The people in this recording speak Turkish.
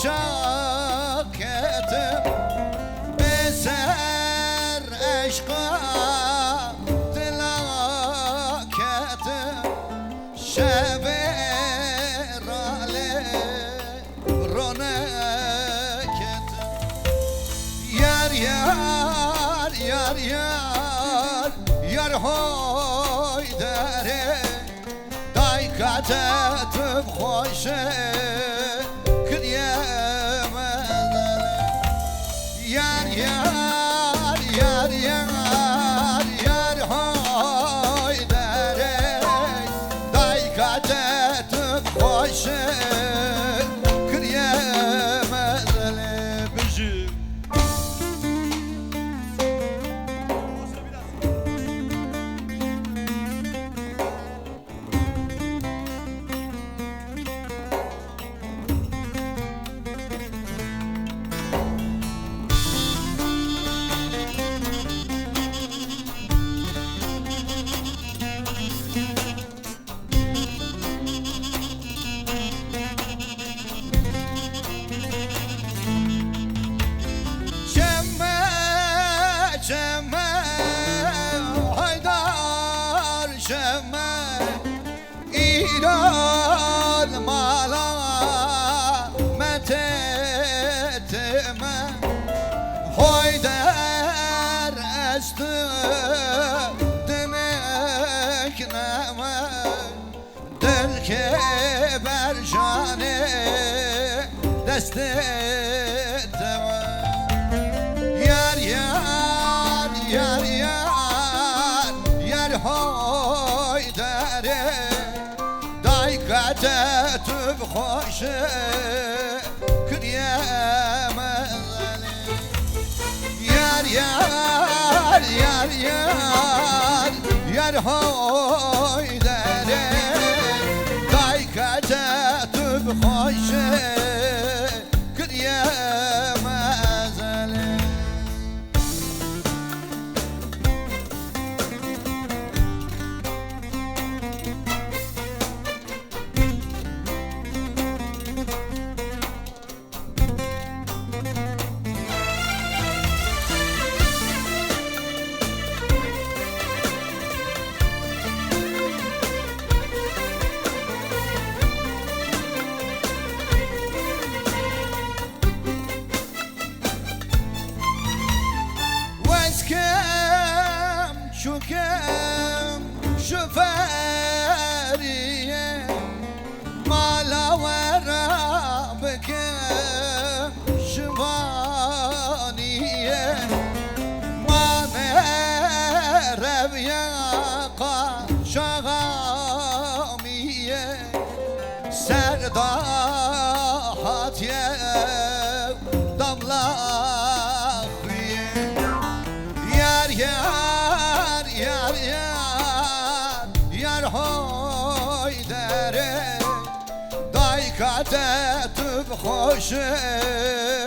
شاكتم بسر عشقا تلاكتم شبر عليه رونكتم يار يار يار يار يار هوي داره دايكاتم خوشه Yar yar yar yar yar hoy derek Daykate tüp hoşe Kıriyemezle büzü İran mala metetime Hoy der estü demek neme Del ke berjane desteteme Yar yar yar yar yar hoy derek Daykate tüp hoşe kıriyemezle Yar yar yar yar yar hoy derek Daykate tüp hoşe kıriyemezle شكم شفارية مالا ورابك شفانية ما نرب ياقا شغامية سرداحات يب دملاخية يار يار yar yar yar hoy derek Daykate tüp hoşe